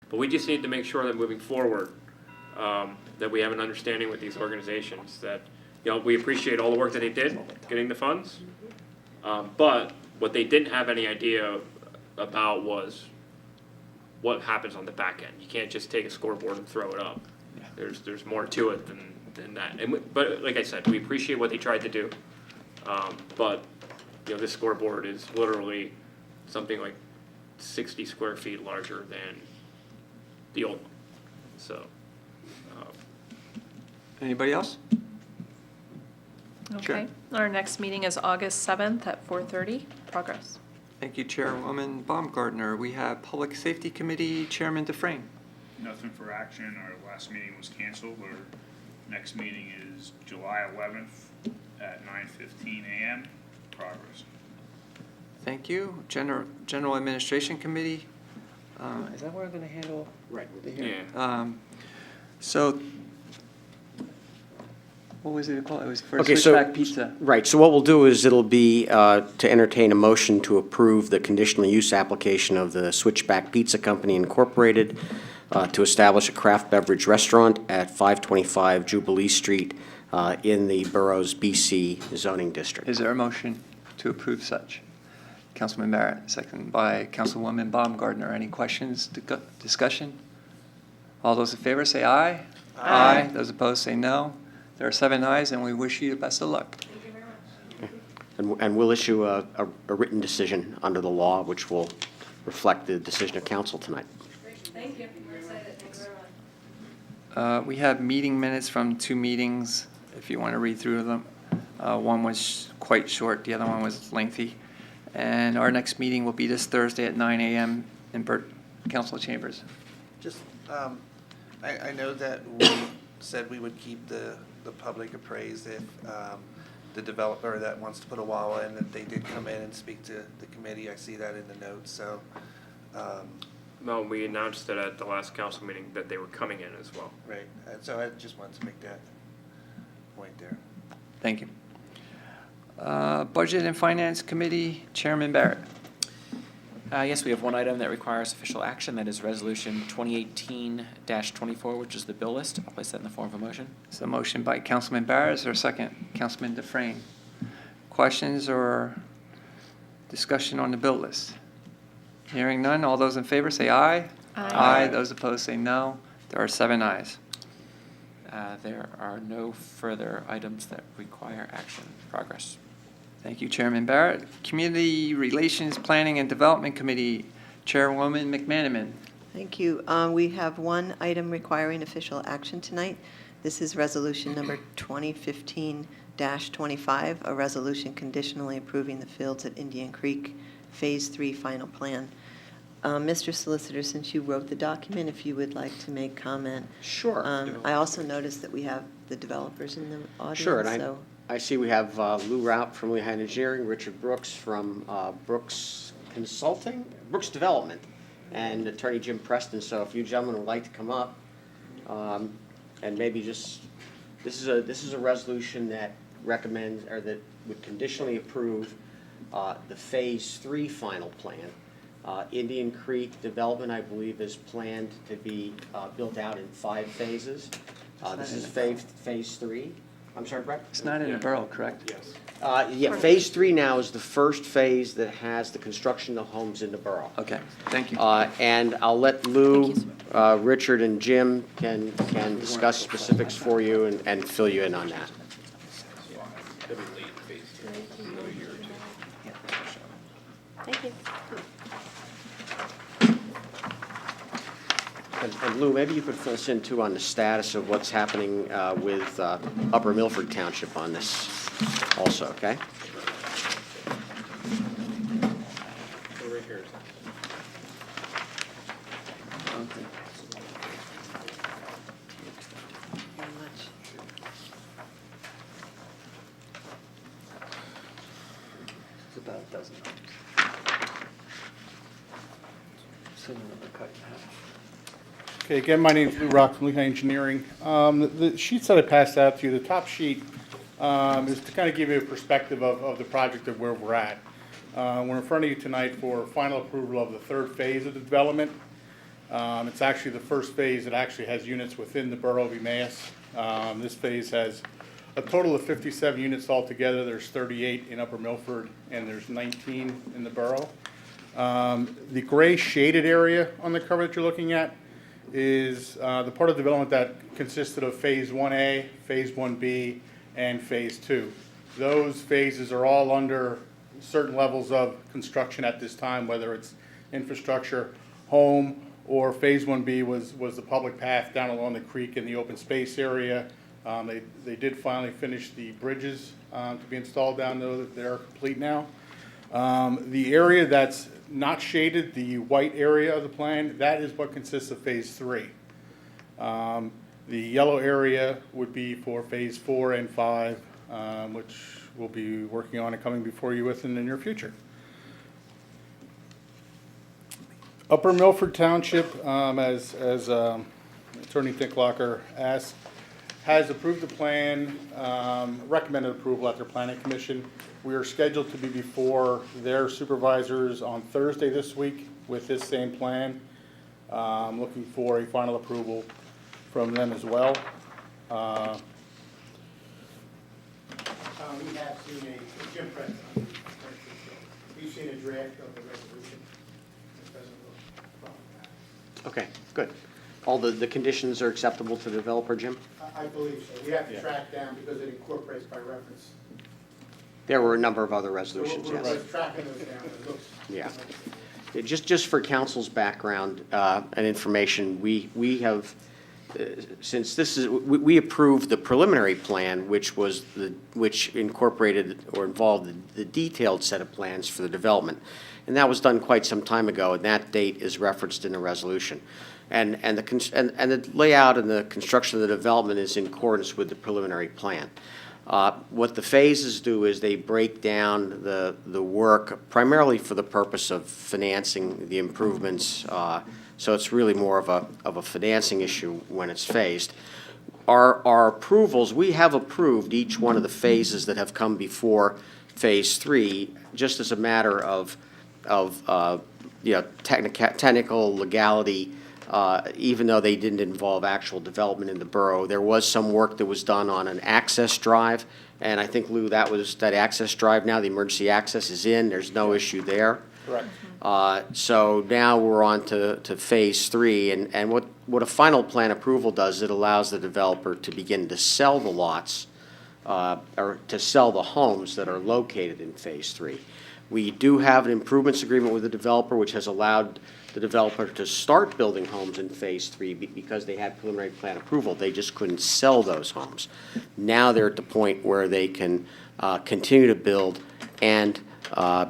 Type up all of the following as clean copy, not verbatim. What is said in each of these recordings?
But we just need to make sure that moving forward, that we have an understanding with these organizations that, we appreciate all the work that they did getting the funds. But what they didn't have any idea about was what happens on the back end. You can't just take a scoreboard and throw it up. There's more to it than that. But like I said, we appreciate what they tried to do. But this scoreboard is literally something like 60 square feet larger than the old one. So. Anybody else? Sure. Okay. Our next meeting is August 7th at 4:30. Progress. Thank you, Chairwoman Baumgartner. We have Public Safety Committee Chairman Dufresne. Nothing for action. Our last meeting was canceled. Our next meeting is July 11th at 9:15 a.m. Progress. Thank you. General Administration Committee. Is that what we're going to handle? Right. Yeah. So, what was it called? It was for Okay, Switchback Pizza. Right, so what we'll do is it'll be to entertain a motion to approve the conditional use application of the Switchback Pizza Company Incorporated to establish a craft beverage restaurant at 525 Jubilee Street in the Boroughs BC zoning district. Is there a motion to approve such? Councilman Barrett, second by Councilwoman Baumgartner. Any questions, discussion? All those in favor say aye. Aye. Those opposed say no. There are 7 ayes, and we wish you the best of luck. And we'll issue a written decision under the law, which will reflect the decision of council tonight. Thank you. We're excited. Thanks very much. We have meeting minutes from 2 meetings, if you want to read through them. One was quite short, the other one was lengthy. And our next meeting will be this Thursday at 9 a.m. in council chambers. Just, I know that we said we would keep the public appraised if the developer that wants to put a Wawa in, that they did come in and speak to the committee. I see that in the notes, so. No, we announced it at the last council meeting that they were coming in as well. Right, so I just wanted to make that point there. Thank you. Budget and Finance Committee, Chairman Barrett. Yes, we have one item that requires official action. That is Resolution 2018-24, which is the bill list. I'll place that in the form of a motion. It's a motion by Councilman Barrett. Is there a second? Councilman Dufresne. Questions or discussion on the bill list? Hearing none, all those in favor say aye. Aye. Those opposed say no. There are 7 ayes. There are no further items that require action. Progress. Thank you, Chairman Barrett. Community Relations Planning and Development Committee, Chairwoman McManaman. Thank you. We have one item requiring official action tonight. This is resolution number 2015-25, a resolution conditionally approving the fields at Indian Creek Phase 3 final plan. Mr. Solicitor, since you wrote the document, if you would like to make comment. Sure. I also noticed that we have the developers in the audience. Sure, and so. I see we have Lou Rout from Lehigh Engineering, Richard Brooks from Brooks Consulting, Brooks Development, and Attorney Jim Preston. So if you gentlemen would like to come up, and maybe just, this is a resolution that recommends, or that would conditionally approve the Phase 3 final plan. Indian Creek development, I believe, is planned to be built out in 5 phases. This is phase 3. I'm sorry, Brett? It's not in the borough, correct? Yes. Yeah, Phase 3 now is the first phase that has the construction of homes in the borough. Okay, thank you. And I'll let Lou, Richard, and Jim can discuss specifics for you and fill you in on that. Thank you. And Lou, maybe you could fill us in too on the status of what's happening with Upper Milford Township on this also, okay? Very much. It's about a dozen. Cut in half. Okay, again, my name is Lou Rock from Lehigh Engineering. The sheets that I passed out to you, the top sheet is to kind of give you a perspective of the project of where we're at. We're in front of you tonight for final approval of the 3rd phase of the development. It's actually the first phase that actually has units within the borough of Emmaus. This phase has a total of 57 units altogether. There's 38 in Upper Milford, and there's 19 in the borough. The gray shaded area on the cover that you're looking at is the part of development that consisted of Phase 1A, Phase 1B, and Phase 2. Those phases are all under certain levels of construction at this time, whether it's infrastructure, home, or Phase 1B was the public path down along the creek in the open space area. They did finally finish the bridges to be installed down there. They're complete now. The area that's not shaded, the white area of the plan, that is what consists of Phase 3. The yellow area would be for Phase 4 and 5, which we'll be working on and coming before you with in the near future. Upper Milford Township, as Attorney Thinklocker asked, has approved the plan, recommended approval at their planning commission. We are scheduled to be before their supervisors on Thursday this week with this same plan. Looking for a final approval from them as well. We have seen Jim Preston, we've seen a draft of the resolution. It doesn't look problematic. Okay, good. All the conditions are acceptable to the developer, Jim? I believe so. We have to track down because it incorporates by reference. There were a number of other resolutions, We're yes. tracking those down. It looks. Yeah. Just for council's background and information, we have, since this is, we approved the preliminary plan, which incorporated or involved the detailed set of plans for the development. And that was done quite some time ago, and that date is referenced in the resolution. And the layout and the construction of the development is in accordance with the preliminary plan. What the phases do is they break down the work primarily for the purpose of financing the improvements. So it's really more of a financing issue when it's phased. Our approvals, we have approved each one of the phases that have come before Phase 3, just as a matter of technical legality. Even though they didn't involve actual development in the borough, there was some work that was done on an access drive, and I think, Lou, that access drive now, the emergency access is in, there's no issue there. Correct. So now we're on to Phase 3, and what a final plan approval does, it allows the developer to begin to sell the lots, or to sell the homes that are located in Phase 3. We do have an improvements agreement with the developer, which has allowed the developer to start building homes in Phase 3 because they had preliminary plan approval. They just couldn't sell those homes. Now they're at the point where they can continue to build and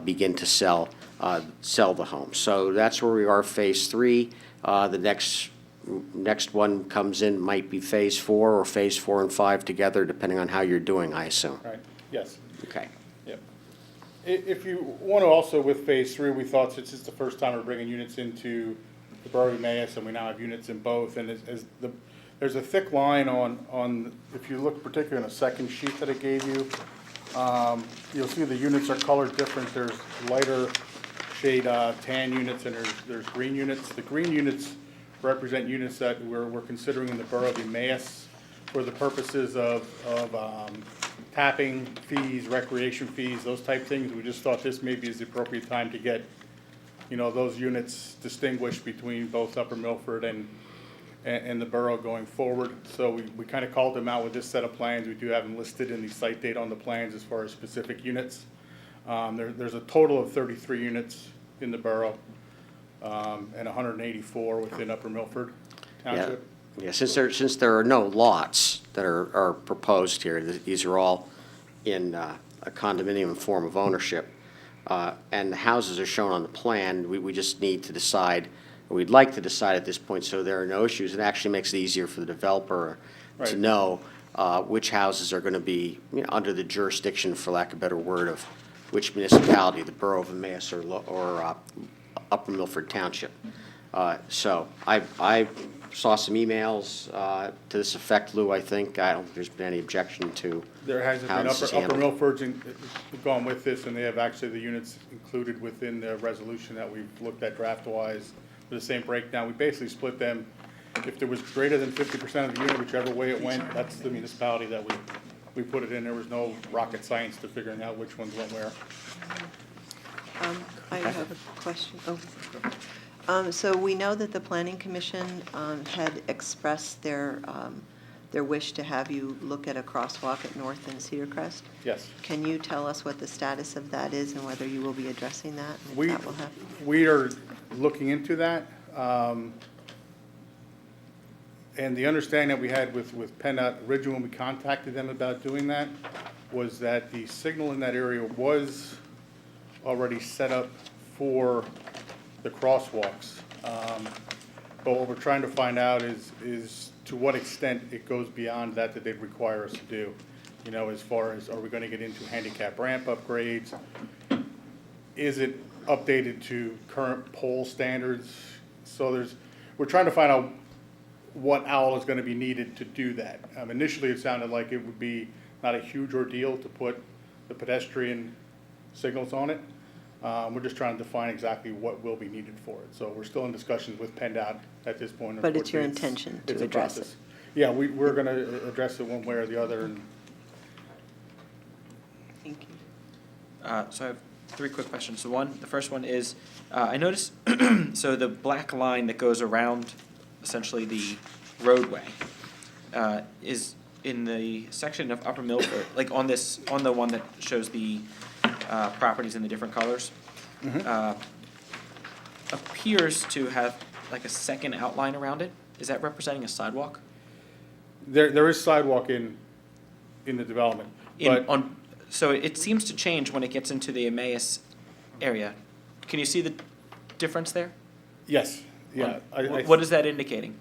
begin to sell the homes. So that's where we are, Phase 3. The next one comes in, might be Phase 4 or Phase 4 and 5 together, depending on how you're doing, I assume. Right, yes. Okay. Yep. If you want to also, with Phase 3, we thought since it's the first time we're bringing units into the borough of Emmaus, and we now have units in both, and there's a thick line on, if you look particularly on the second sheet that I gave you, you'll see the units are colored different. There's lighter shade tan units, and there's green units. The green units represent units that we're considering in the borough of Emmaus for the purposes of tapping fees, recreation fees, those type things. We just thought this maybe is the appropriate time to get, those units distinguished between both Upper Milford and the borough going forward. So we kind of called them out with this set of plans. We do have them listed in the site date on the plans as far as specific units. There's a total of 33 units in the borough, and 184 within Upper Milford Township. Yeah, since there are no lots that are proposed here, these are all in a condominium form of ownership, and the houses are shown on the plan, we just need to decide, or we'd like to decide at this point, so there are no issues. It actually makes it easier for the developer Right. to know which houses are going to be under the jurisdiction, for lack of a better word, of which municipality, the borough of Emmaus or Upper Milford Township. So I saw some emails to this effect, Lou, I think. I don't think there's been any objection to There hasn't how been. this is Upper handled. Milford's gone with this, and they have actually the units included within the resolution that we've looked at draft-wise for the same breakdown. We basically split them. If there was greater than 50% of the unit, whichever way it went, that's the municipality that we put it in. There was no rocket science to figuring out which ones went where. I have a question. So we know that the Planning Commission had expressed their wish to have you look at a crosswalk at North and Cedar Crest. Yes. Can you tell us what the status of that is and whether you will be addressing that and We, if that will happen? we are looking into that. And the understanding that we had with PennDOT originally when we contacted them about doing that was that the signal in that area was already set up for the crosswalks. But what we're trying to find out is to what extent it goes beyond that they'd require us to do. You know, as far as, are we gonna get into handicap ramp upgrades? Is it updated to current pole standards? So we're trying to find out what OWL is gonna be needed to do that. Initially, it sounded like it would be not a huge ordeal to put the pedestrian signals on it. We're just trying to define exactly what will be needed for it. So we're still in discussions with PennDOT at this point. But it's your Unfortunately, intention it's to a address it? process. Yeah, we're gonna address it one way or the other, and Thank you. So I have three quick questions. The first one is, I noticed, so the black line that goes around essentially the roadway is in the section of Upper Milford, like on the one that shows the properties in the different colors, appears to have like a second outline around it. Is that representing a sidewalk? there is sidewalk in the development. But So it seems to change when it gets into the Emmaus area. Can you see the difference there? yes, yeah. What is that indicating?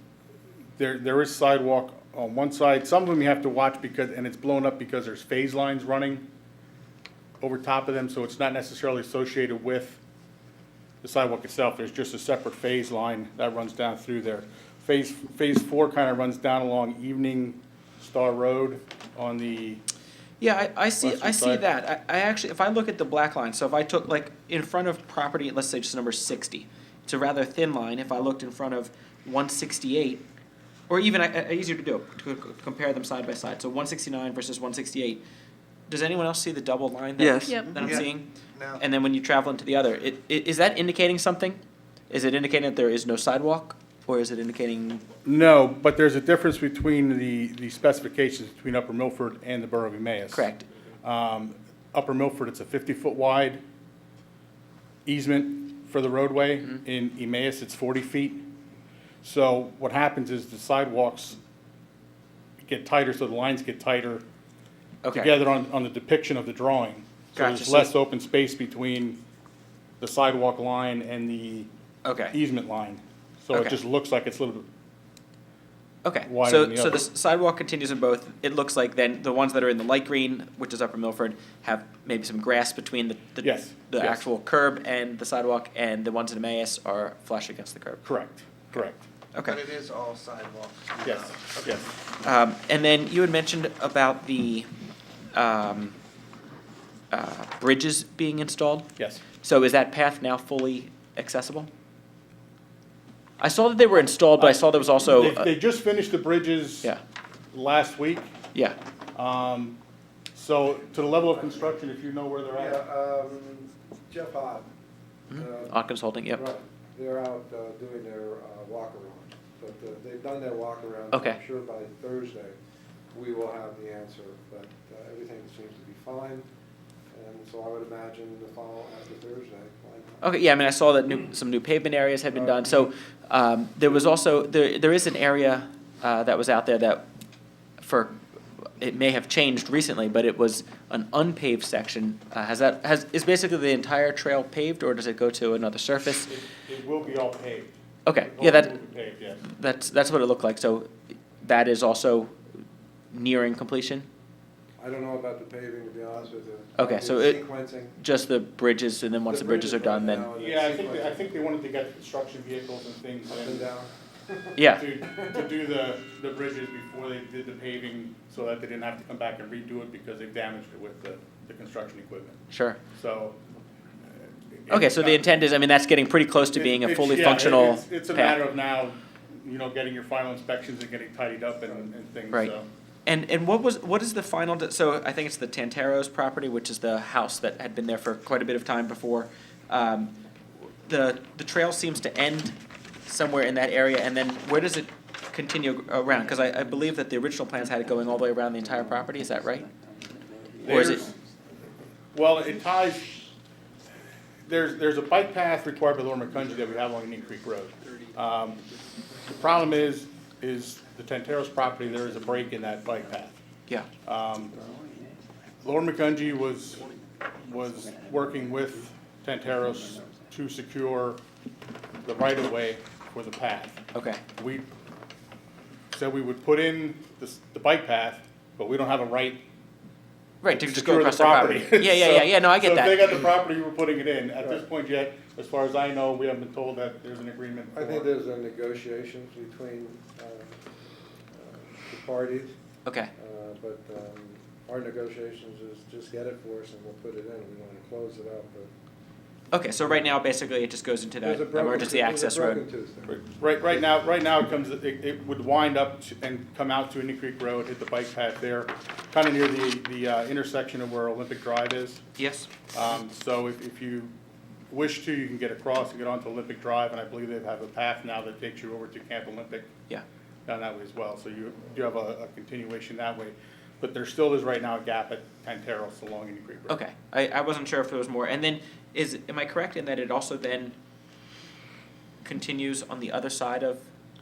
There is sidewalk on one side. Some of them you have to watch and it's blown up because there's phase lines running over top of them, so it's not necessarily associated with the sidewalk itself. There's just a separate phase line that runs down through there. Phase 4 kind of runs down along Evening Star Road on the, Yeah, I see Western side. that. I actually, if I look at the black line, so if I took like in front of property, let's say just number 60, it's a rather thin line. If I looked in front of 168, or even easier to do, to compare them side by side. So 169 versus 168. Does anyone else see the double line that, Yes. that I'm Yeah. seeing? No. And then when you travel into the other, is that indicating something? Is it indicating that there is no sidewalk? Or is it indicating, no, but there's a difference between the specifications between Upper Milford and the Borough of Emmaus. correct? Upper Milford, it's a 50-foot wide easement for the roadway. In Emmaus, it's 40 feet. So what happens is the sidewalks get tighter, so the lines get tighter Okay. together on the depiction of the drawing. So Gotcha. there's So- less open space between the sidewalk line and the Okay. easement line. So it Okay. just looks like it's a little bit, Okay, wider so, than the so the other. sidewalk continues in both. It looks like then the ones that are in the light green, which is Upper Milford, have maybe some grass between the Yes, the yes. actual curb and the sidewalk, and the ones in Emmaus are flush against the curb. correct. Okay. But it is all sidewalks. Yes, Okay. yes. And then you had mentioned about the bridges being installed. Yes. So is that path now fully accessible? I saw that they were installed, but I saw there was also, They just finished the bridges yeah, last week. yeah, So to the level of construction, if you know where they're Yeah, at. Jeff Ott. on consulting, yep. Right, they're out doing their walk around, but they've done their walk around. Okay. I'm sure by Thursday, we will have the answer, but everything seems to be fine. And so I would imagine the fall after Thursday, why not? Okay, yeah, I mean, I saw that some new pavement areas had been done, so, there was also, there is an area, that was out there that it may have changed recently, but it was an unpaved section. Is basically the entire trail paved, or does it go to another surface? It will be all paved. Okay, The yeah, whole that, thing will be paved, yes. that's what it looked like, so that is also nearing completion? I don't know about the paving, to be honest with you. Okay, so It's it- Sequencing. Just the bridges, and then once the bridges are done, then, Yeah, I think they wanted to get construction vehicles and things Up and in down. yeah, to do the bridges before they did the paving, so that they didn't have to come back and redo it because they damaged it with the construction equipment. sure, So Okay, so the intent is, I mean, that's getting pretty close to being a fully Yeah, functional It's a path. matter of now, getting your final inspections and getting tidied up and things, Right. so. And what is the final, so I think it's the Tanteros property, which is the house that had been there for quite a bit of time before. The trail seems to end somewhere in that area, and then where does it continue around? Because I believe that the original plans had it going all the way around the entire property, is that right? Or is it, Well, it ties, there's a bike path required by Laura McCungy that we have along Indian Creek Road. The problem is the Tanteros property, there is a break in that bike path. yeah, Laura McCungy was working with Tanteros to secure the right-of-way for the path. okay, We said we would put in the bike path, but we don't have a right right, to to just go secure the across the property. property. Yeah, no, I get So if they that. got the property, we're putting it in. At this point yet, as far as I know, we haven't been told that there's an agreement. I think for- there's a negotiations between the parties, Okay, but our negotiations is just get it for us and we'll put it in. We want to close it up, but. okay, so right now, basically, it just goes into that There's a broken- emergency there's a access broken road. tooth there. Right now it would wind up and come out to Indian Creek Road, hit the bike path there, kind of near the intersection of where Olympic Drive is. Yes, So if you wish to, you can get across and get onto Olympic Drive, and I believe they have a path now that takes you over to Camp Olympic yeah, down that way as well. So you have a continuation that way. But there still is right now a gap at Tanteros along Indian Creek Road. okay. I wasn't sure if there was more. And then, am I correct in that it also then continues on the other side of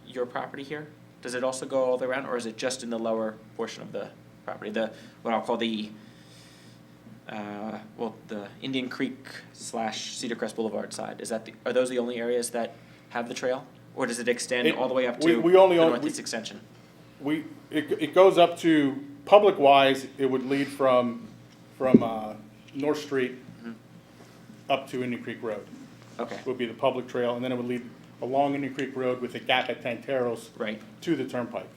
your property here? Does it also go all the way around, or is it just in the lower portion of the property? What I'll call the Indian Creek / Cedar Crest Boulevard side. Are those the only areas that have the trail? Or does it extend all the way up to we only the own- northeast extension? It goes up to, public-wise, it would lead from North Street up to Indian Creek Road. Okay, Would be the public trail, and then it would lead along Indian Creek Road with a gap at Tanteros right. to the turnpike.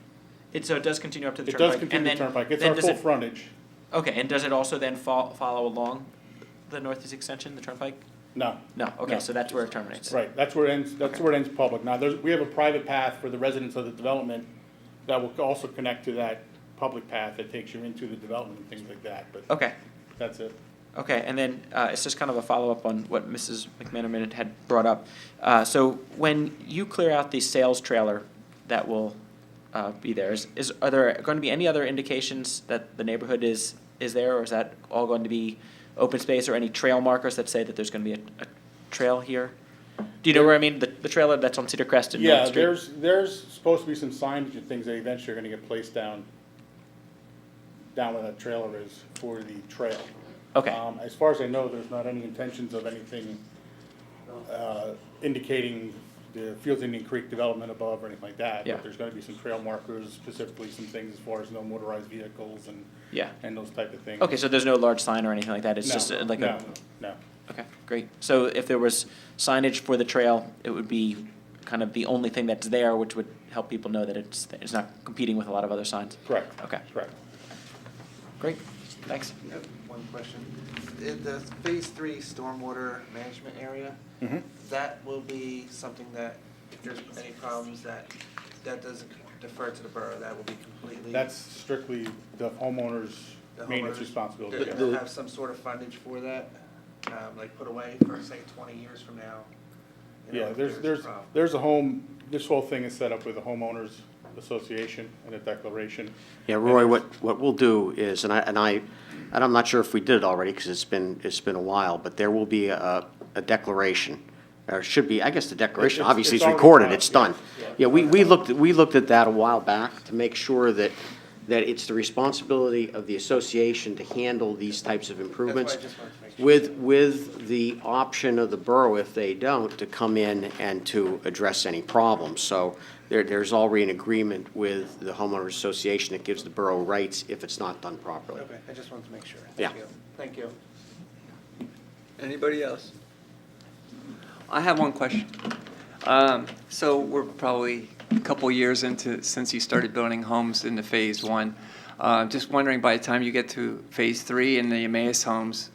So it does continue up to the It turnpike? does continue and the then- turnpike. It's then our does full it- frontage. Okay, and does it also then follow along the northeast extension, the turnpike? No. No, okay, No. so that's where it terminates. Right, that's where it ends, public. Now, we have a private path for the residents of the development that will also connect to that public path that takes you into the development and things like that, but Okay, that's it. okay, and then it's just kind of a follow-up on what Mrs. McManaman had brought up. So when you clear out the sales trailer that will be there, are there going to be any other indications that the neighborhood is there, or is that all going to be open space, or any trail markers that say that there's going to be a trail here? Do you know where I mean, the trailer that's on Cedar Crest and North Yeah, Street? there's supposed to be some signage and things that eventually are gonna get placed down where that trailer is for the trail. Okay, As far as I know, there's not any intentions of anything indicating the Fields Indian Creek development above or anything like that. Yeah. But there's gonna be some trail markers, specifically some things as far as no motorized vehicles yeah. and those type of things. Okay, so there's no large sign or anything like that, it's No, just like a... No. Okay, great. So if there was signage for the trail, it would be kind of the only thing that's there, which would help people know that it's not competing with a lot of other signs? Correct. Okay, Correct. great, thanks. I have one question. In the phase 3 stormwater management area, Mhm. that will be something that, if there's any problems, that doesn't defer to the borough, that will be completely. That's strictly the homeowner's the maintenance homeowners- responsibility. They'll yeah. they'll have some sort of fundage for that, like put away for, say, 20 years from now. you know, Yeah, if there's a problem. this whole thing is set up with a homeowners association and a declaration. Yeah, Roy, what we'll do is, and I'm not sure if we did it already, because it's been a while, but there will be a declaration, or should be, I guess the declaration, It's- obviously it's is already recorded, done, it's done. yeah. Yeah, we looked at that a while back to make sure that it's the responsibility of the association to handle these types of improvements. That's why I just wanted to make sure. With the option of the borough, if they don't, to come in and to address any problems. So there's already an agreement with the homeowners association that gives the borough rights if it's not done properly. Okay, I just wanted to make sure. Yeah. Thank you. Thank you. Anybody else? I have one question. So we're probably a couple years since you started building homes into phase 1. Just wondering, by the time you get to phase 3 and the Emmaus homes,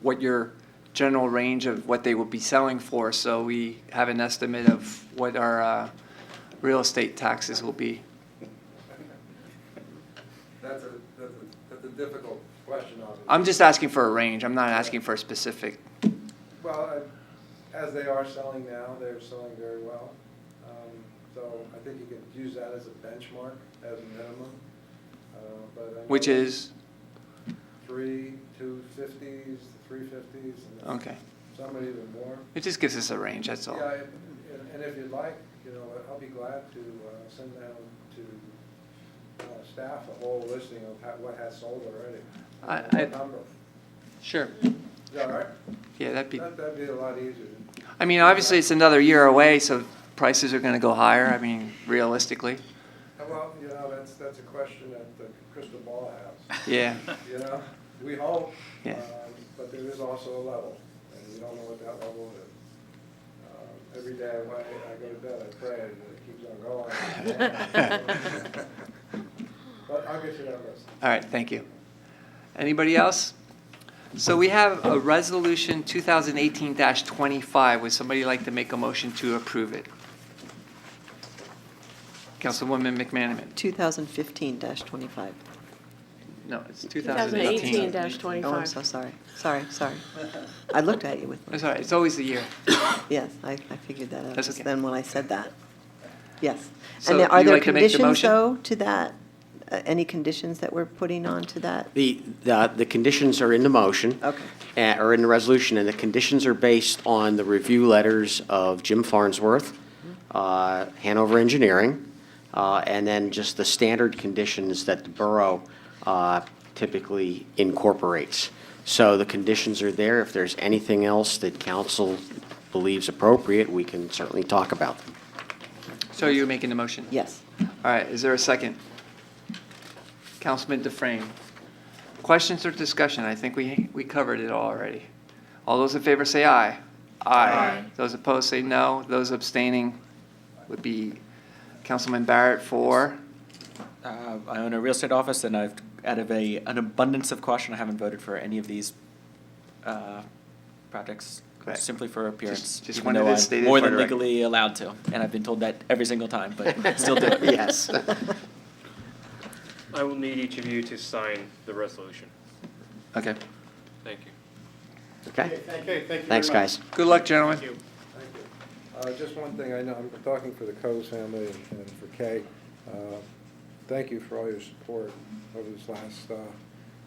what your general range of what they will be selling for, so we have an estimate of what our real estate taxes will be. That's a difficult question, obviously. I'm just asking for a range, I'm not asking for a specific. Well, as they are selling now, they're selling very well. So I think you could use that as a benchmark, as a minimum. But I know Which is, 250s, 350s, and okay, some are even more. it just gives us a range, that's all. Yeah, and if you'd like, I'll be glad to send down to staff a whole listing of what has sold already. What number. Sure, Is that all right? yeah, that'd be, That'd be a lot easier. I mean, obviously, it's another year away, so prices are gonna go higher, I mean, realistically, Well, that's a question that the crystal ball has. yeah, We hope, Yeah. but there is also a level, and we don't know what that level is. Every day I go to bed, I pray that it keeps on going. But I'll get you that list. all right, thank you. Anybody else? So we have a resolution 2018-25, would somebody like to make a motion to approve it? Councilwoman McManaman. 2015-25. No, it's 2018. 2018-25. Oh, I'm so sorry. Sorry. I looked at you with, It's all right, it's always the year. yes, I figured that out That's just okay. then when I said that. Yes. So And are you there like to make the conditions, motion? though, to that? Any conditions that we're putting on to that? The conditions are in the motion. Okay. Or in the resolution, and the conditions are based on the review letters of Jim Farnsworth, Hanover Engineering, and then just the standard conditions that the borough typically incorporates. So the conditions are there. If there's anything else that council believes appropriate, we can certainly talk about them. So you're making the motion? Yes. All right, is there a second? Councilman Dufresne. Questions or discussion? I think we covered it all already. All those in favor say aye. Aye. Those opposed say no. Those abstaining would be Councilman Barrett for, I own a real estate office, and I've, out of an abundance of caution, I haven't voted for any of these projects, Correct. simply for appearance. Just even wanted though it I'm stated more for than the record. legally allowed to, and I've been told that every single time, but still do it. Yes. I will need each of you to sign the resolution. okay. Thank you. Okay? Okay, thank you very Thanks, much. Good guys. luck, gentlemen. Thank you. Thank you. Just one thing, I know, I'm talking for the Coes family and for Kay. Thank you for all your support over this last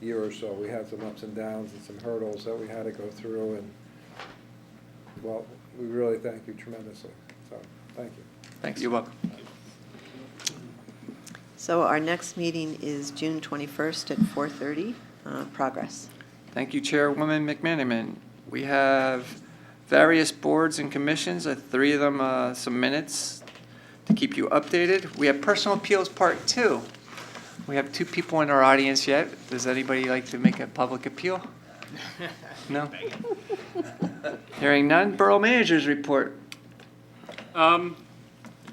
year or so. We had some ups and downs and some hurdles that we had to go through, and, well, we really thank you tremendously. So, thank you. Thanks. You're welcome. So our next meeting is June 21st at 4:30. Progress. Thank you, Chairwoman McManaman. We have various boards and commissions, 3 of them, some minutes to keep you updated. We have Personal Appeals Part 2. We have 2 people in our audience yet. Does anybody like to make a public appeal? No? Hearing none, Borough Manager's Report. I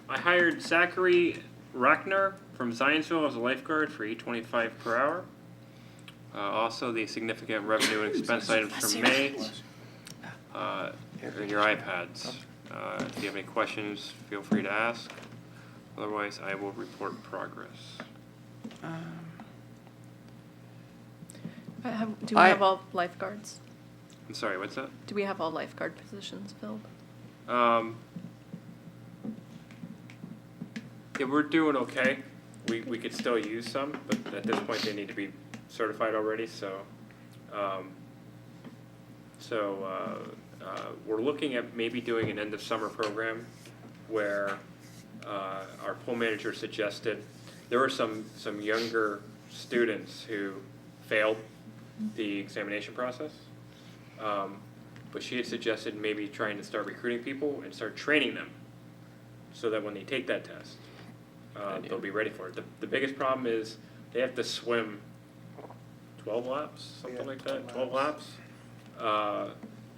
hired Zachary Rackner from Zionsville as a lifeguard for $8.25 per hour. Also, the significant revenue and expense items for May are in your iPads. If you have any questions, feel free to ask. Otherwise, I will report progress. Do we have all lifeguards? I'm sorry, what's that? Do we have all lifeguard positions filled? Yeah, we're doing okay. We could still use some, but at this point, they need to be certified already, so. We're looking at maybe doing an end of summer program where our pool manager suggested, there were some younger students who failed the examination process. But she had suggested maybe trying to start recruiting people and start training them so that when they take that test, they'll be ready for it. The biggest problem is they have to swim 12 laps, something like that, 12 laps.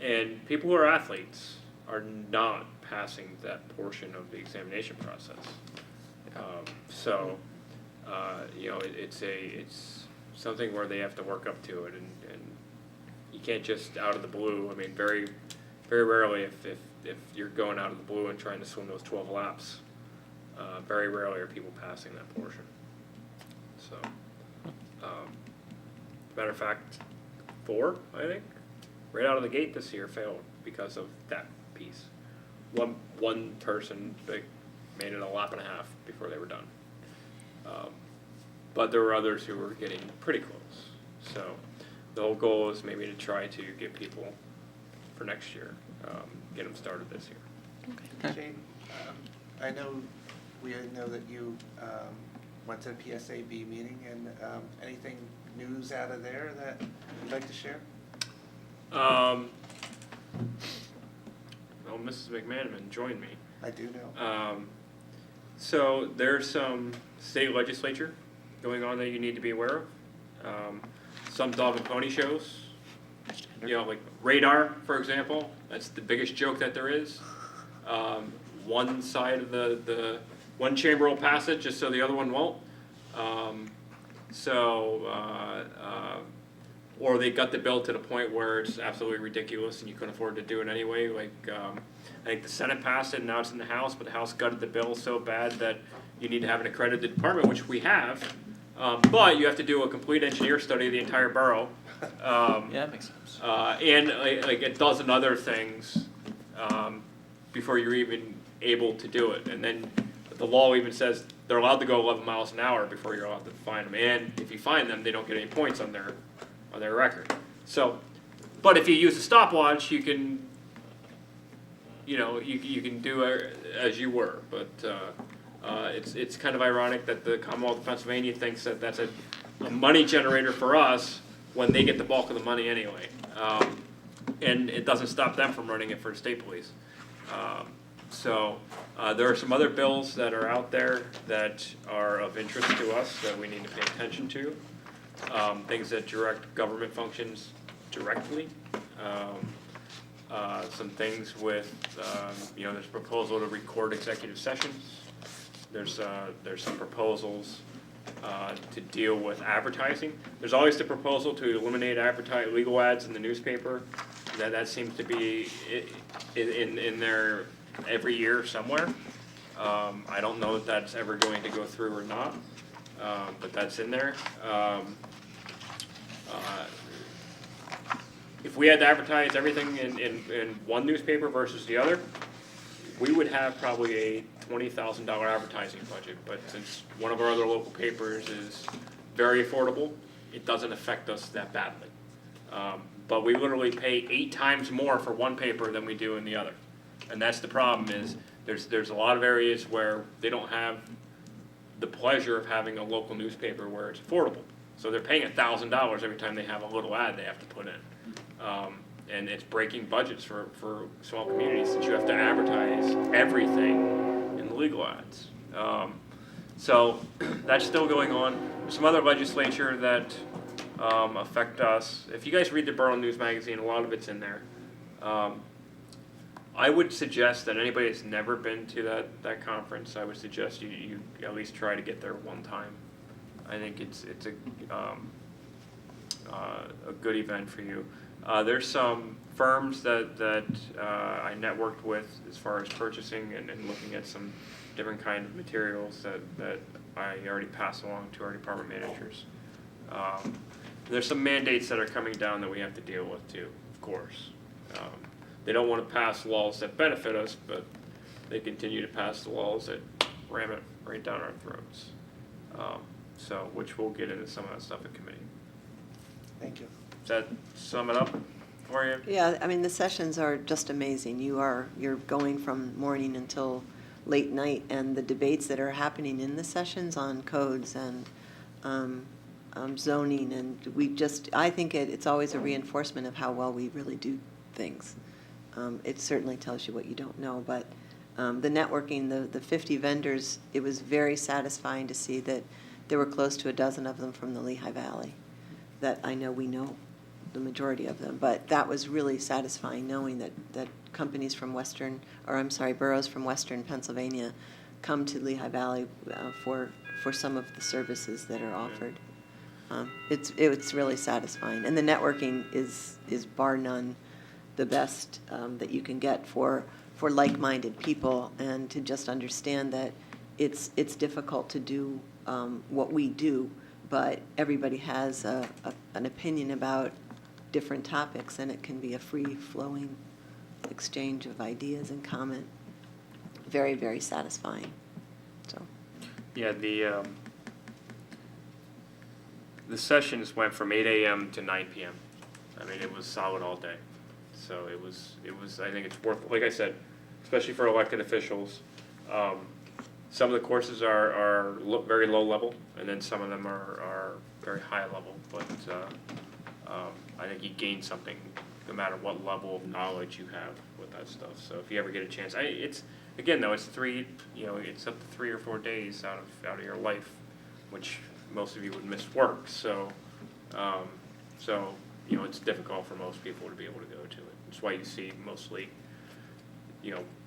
And people who are athletes are not passing that portion of the examination process. It's something where they have to work up to it, and You can't just out of the blue, I mean, very, very rarely if you're going out of the blue and trying to swim those 12 laps, very rarely are people passing that portion. So, matter of fact, 4, I think, right out of the gate this year failed because of that piece. One person, they made it a lap and a half before they were done. But there were others who were getting pretty close. So the whole goal is maybe to try to get people for next year, get them started this year. Okay. Jane, I know, we know that you went to the PSAB meeting, and anything news out of there that you'd like to share? Well, Mrs. McManaman joined me. I do know. So there's some state legislature going on that you need to be aware of. Some dog and pony shows, you know, like Radar, for example. That's the biggest joke that there is. One side of the one chamber will pass it just so the other one won't. Or they got the bill to the point where it's absolutely ridiculous and you couldn't afford to do it anyway. Like, I think the Senate passed it and now it's in the House, but the House gutted the bill so bad that you need to have an accredited department, which we have. But you have to do a complete engineer study of the entire borough. Yeah, that makes sense. And like a dozen other things before you're even able to do it. And then the law even says they're allowed to go 11 miles an hour before you're allowed to fine them. And if you fine them, they don't get any points on their record. So, but if you use a stopwatch, you can, you know, you can do as you were. But it's kind of ironic that the Commonwealth of Pennsylvania thinks that that's a money generator for us when they get the bulk of the money anyway. And it doesn't stop them from running it for state police. So there are some other bills that are out there that are of interest to us that we need to pay attention to. Things that direct government functions directly. Some things with, you know, there's a proposal to record executive sessions. There's some proposals to deal with advertising. There's always the proposal to eliminate legal ads in the newspaper. That seems to be in there every year somewhere. I don't know if that's ever going to go through or not, but that's in there. If we had to advertise everything in one newspaper versus the other, we would have probably a $20,000 advertising budget. But since one of our other local papers is very affordable, it doesn't affect us that badly. But we literally pay 8 times more for one paper than we do in the other. And that's the problem is there's a lot of areas where they don't have the pleasure of having a local newspaper where it's affordable. So they're paying $1,000 every time they have a little ad they have to put in. And it's breaking budgets for small communities since you have to advertise everything in the legal ads. So that's still going on. There's some other legislature that affect us. If you guys read the Borough News Magazine, a lot of it's in there. I would suggest that anybody that's never been to that conference, I would suggest you at least try to get there one time. I think it's a good event for you. There's some firms that I networked with as far as purchasing and looking at some different kind of materials that I already passed along to our department managers. There's some mandates that are coming down that we have to deal with too, of course. They don't want to pass laws that benefit us, but they continue to pass the laws that ram it right down our throats. So, which we'll get into some of that stuff in committee. Thank you. Does that sum it up for you? Yeah, I mean, the sessions are just amazing. You're going from morning until late night, and the debates that are happening in the sessions on codes and zoning, and I think it's always a reinforcement of how well we really do things. It certainly tells you what you don't know, but the networking, the 50 vendors, it was very satisfying to see that there were close to a dozen of them from the Lehigh Valley that I know we know the majority of them, but that was really satisfying knowing that companies from boroughs from Western Pennsylvania come to Lehigh Valley for some of the services that are offered. It's really satisfying. And the networking is bar none the best that you can get for like-minded people, and to just understand that it's difficult to do what we do, but everybody has an opinion about different topics, and it can be a free-flowing exchange of ideas and comment. Very, very satisfying. So, Yeah, the sessions went from 8 a.m. to 9 p.m. I mean, it was solid all day. So it was, I think it's worth, like I said, especially for elected officials. Some of the courses are very low level, and then some of them are very high level. But I think you gain something no matter what level of knowledge you have with that stuff. So if you ever get a chance, it's again though, it's it's up to 3 or 4 days out of your life, which most of you would miss work. So it's difficult for most people to be able to go to it. That's why you see mostly,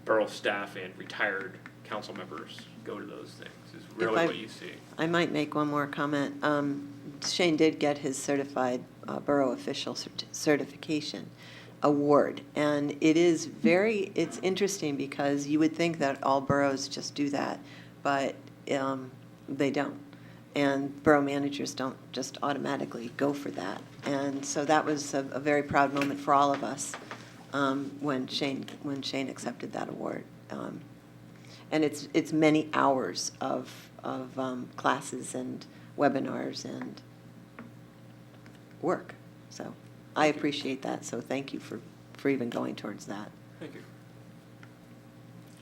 borough staff and retired council members go to those things, is really what you see. I might make one more comment. Shane did get his certified borough official certification award, and it's interesting because you would think that all boroughs just do that, but they don't. And borough managers don't just automatically go for that. And so that was a very proud moment for all of us when Shane accepted that award. And it's many hours of classes and webinars and work. So I appreciate that. So thank you for even going towards that. Thank you.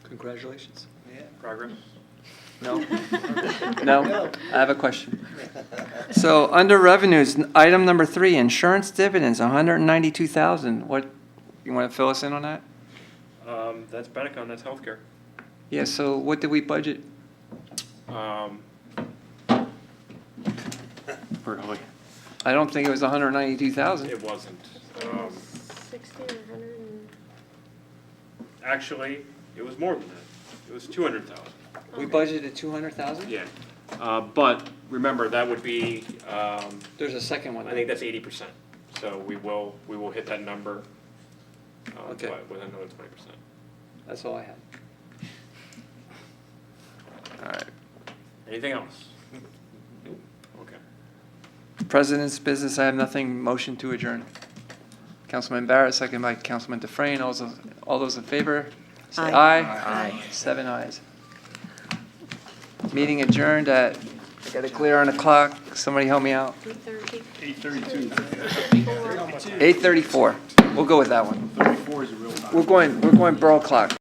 Congratulations. Yeah. Progress? No? No? I have a question. So, under revenues, item number 3, insurance dividends, $192,000. What, you want to fill us in on that? That's Benecon, that's healthcare. Yeah, so what did we budget? Really? I don't think it was $192,000. It wasn't. 60 or 100 and... Actually, it was more than that. It was 200,000. We budgeted 200,000? Yeah. But remember, that would be, There's a second one. I think that's 80%. So we will hit that number Okay. with another 20%. That's all I had. All right. Anything else? Okay. President's business, I have nothing. Motion to adjourn. Councilman Barrett, second by Councilman Dufresne. All those in favor, say Aye. aye. 7 ayes. Meeting adjourned at, I got it clear on the clock. Somebody help me out. 8:32. 8:34. We'll go with that one. We're going borough clock.